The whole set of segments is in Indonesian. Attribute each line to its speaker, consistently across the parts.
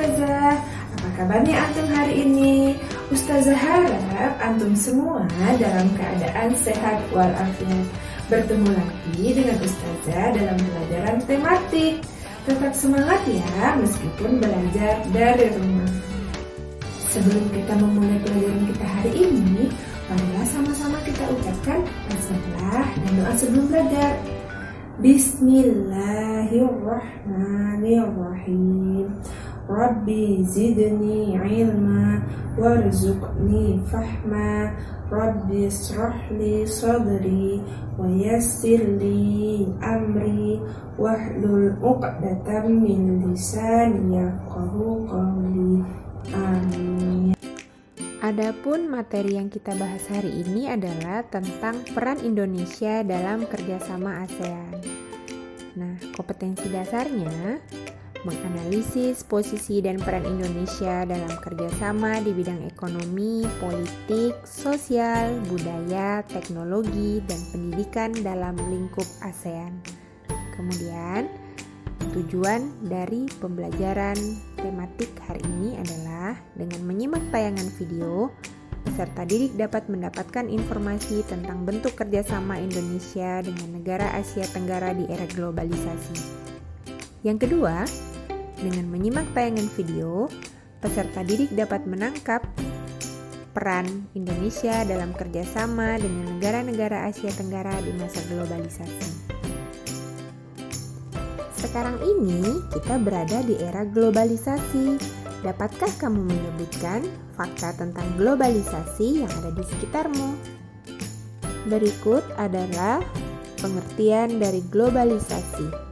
Speaker 1: Ustazah, apa kabarnya antum hari ini? Ustazah harap antum semua dalam keadaan sehat walafiat. Bertemu lagi dengan Ustazah dalam pelajaran tematik. Tetap semangat ya meskipun belajar dari rumah. Sebelum kita memulai pelajaran kita hari ini, marilah sama-sama kita ucapkan basmalah dan doa sebelum belajar. Bismillahirrahmanirrahim. Rabbi zidni ilma warzuqni fahma. Rabbi israhli sadri wa yassirli amri wahlul 'uqdatam min lisani yafqahu qawli. Amin.
Speaker 2: Adapun materi yang kita bahas hari ini adalah tentang peran Indonesia dalam kerjasama ASEAN. Nah, kompetensi dasarnya menganalisis posisi dan peran Indonesia dalam kerjasama di bidang ekonomi, politik, sosial, budaya, teknologi, dan pendidikan dalam lingkup ASEAN. Kemudian, tujuan dari pembelajaran tematik hari ini adalah dengan menyimak tayangan video, peserta didik dapat mendapatkan informasi tentang bentuk kerjasama Indonesia dengan negara Asia Tenggara di era globalisasi. Yang kedua, dengan menyimak tayangan video, peserta didik dapat menangkap peran Indonesia dalam kerjasama dengan negara-negara Asia Tenggara di masa globalisasi. Sekarang ini kita berada di era globalisasi. Dapatkah kamu menyebutkan fakta tentang globalisasi yang ada di sekitarmu? Berikut adalah pengertian dari globalisasi.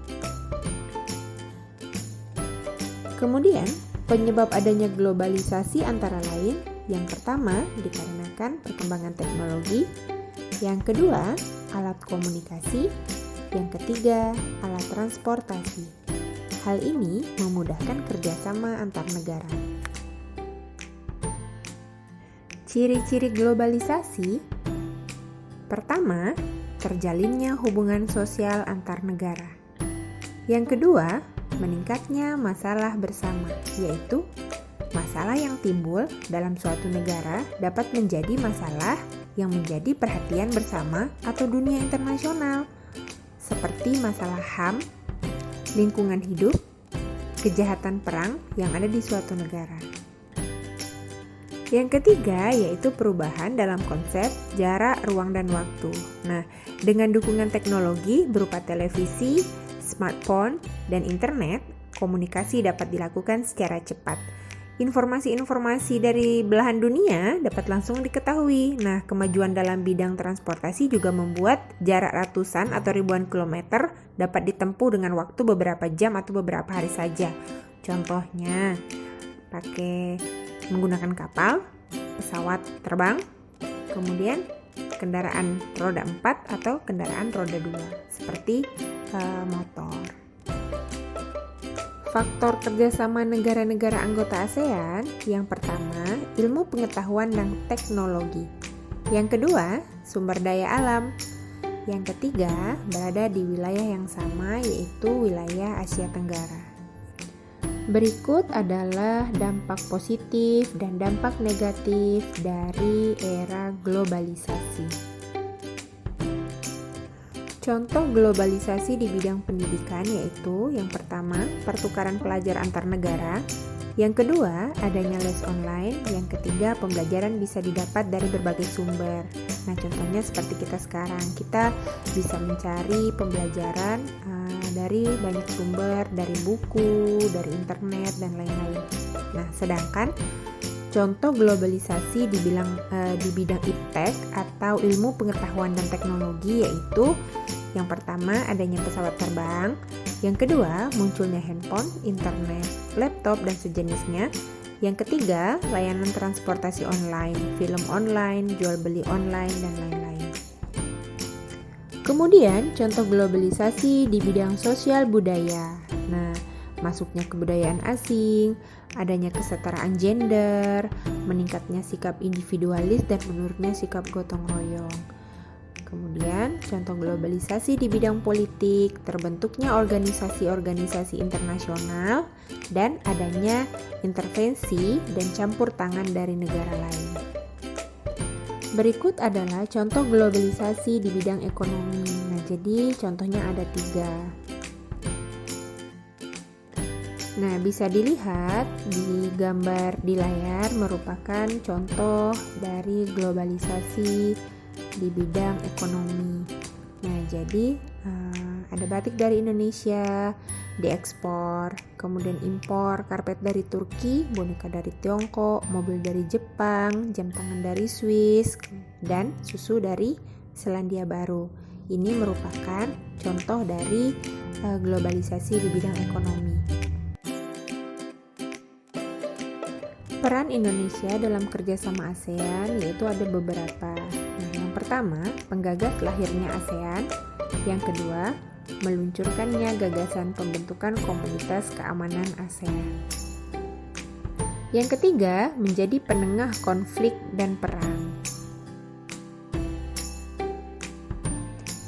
Speaker 2: Kemudian, penyebab adanya globalisasi antara lain, yang pertama dikarenakan perkembangan teknologi, yang kedua alat komunikasi, yang ketiga, alat transportasi. Hal ini memudahkan kerjasama antar negara. Ciri-ciri globalisasi. Pertama, terjalinnya hubungan sosial antar negara. Yang kedua, meningkatnya masalah bersama, yaitu masalah yang timbul dalam suatu negara dapat menjadi masalah yang menjadi perhatian bersama atau dunia internasional, seperti masalah HAM, lingkungan hidup, kejahatan perang yang ada di suatu negara. Yang ketiga yaitu perubahan dalam konsep jarak, ruang, dan waktu. Nah, dengan dukungan teknologi berupa televisi, smartphone, dan internet, komunikasi dapat dilakukan secara cepat. Informasi-informasi dari belahan dunia dapat langsung diketahui. Nah, kemajuan dalam bidang transportasi juga membuat jarak ratusan atau ribuan kilometer dapat ditempuh dengan waktu beberapa jam atau beberapa hari saja. Contohnya, menggunakan kapal, pesawat terbang, kemudian kendaraan roda 4 atau kendaraan roda 2, seperti motor. Faktor kerjasama negara-negara anggota ASEAN, yang pertama, ilmu pengetahuan dan teknologi. Yang kedua, sumber daya alam. Yang ketiga, berada di wilayah yang sama, yaitu wilayah Asia Tenggara. Berikut adalah dampak positif dan dampak negatif dari era globalisasi. Contoh globalisasi di bidang pendidikan yaitu yang pertama, pertukaran pelajar antar negara, yang kedua, adanya les online, yang ketiga, pembelajaran bisa didapat dari berbagai sumber. Nah, contohnya seperti kita sekarang, kita bisa mencari pembelajaran dari banyak sumber, dari buku, dari internet, dan lain-lain. Nah, sedangkan contoh globalisasi di bidang iptek atau ilmu pengetahuan dan teknologi yaitu yang pertama adanya pesawat terbang, yang kedua munculnya handphone, internet, laptop dan sejenisnya, yang ketiga layanan transportasi online, film online, jual beli online dan lain-lain. Kemudian contoh globalisasi di bidang sosial budaya. Nah, masuknya kebudayaan asing, adanya kesetaraan gender, meningkatnya sikap individualis dan menurunnya sikap gotong royong. Kemudian contoh globalisasi di bidang politik, terbentuknya organisasi-organisasi internasional, dan adanya intervensi dan campur tangan dari negara lain. Berikut adalah contoh globalisasi di bidang ekonomi. Nah, jadi contohnya ada 3. Nah, bisa dilihat di gambar di layar merupakan contoh dari globalisasi di bidang ekonomi. Nah, jadi ada batik dari Indonesia diekspor, kemudian impor karpet dari Turki, boneka dari Tiongkok, mobil dari Jepang, jam tangan dari Swiss, dan susu dari Selandia Baru. Ini merupakan contoh dari globalisasi di bidang ekonomi. Peran Indonesia dalam kerjasama ASEAN yaitu ada beberapa. Nah, yang pertama, penggagas lahirnya ASEAN. Yang kedua, meluncurkannya gagasan pembentukan Komunitas Keamanan ASEAN. Yang ketiga, menjadi penengah konflik dan perang.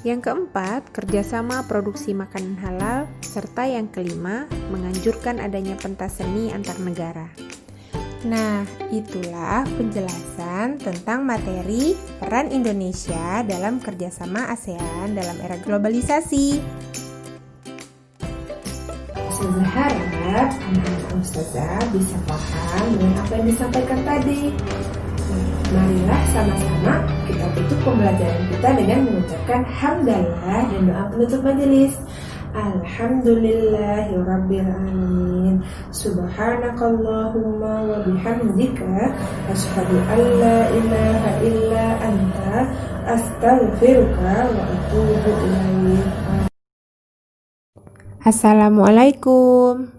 Speaker 2: Yang keempat, kerjasama produksi makanan halal. Serta yang kelima, menganjurkan adanya pentas seni antar negara. Nah, itulah penjelasan tentang materi peran Indonesia dalam kerjasama ASEAN dalam era globalisasi.
Speaker 1: Ustazah harap anak-anak Ustazah bisa paham dengan apa yang disampaikan tadi. Marilah sama-sama kita tutup pembelajaran kita dengan mengucapkan hamdalah dan doa penutup majelis. Alhamdulillahirrabbilalamin. Subhanakallahumma wa bihamdika asyhadu an la ilaha illa anta astaghfiruka wa atubu ilaik.
Speaker 2: Assalamualaikum.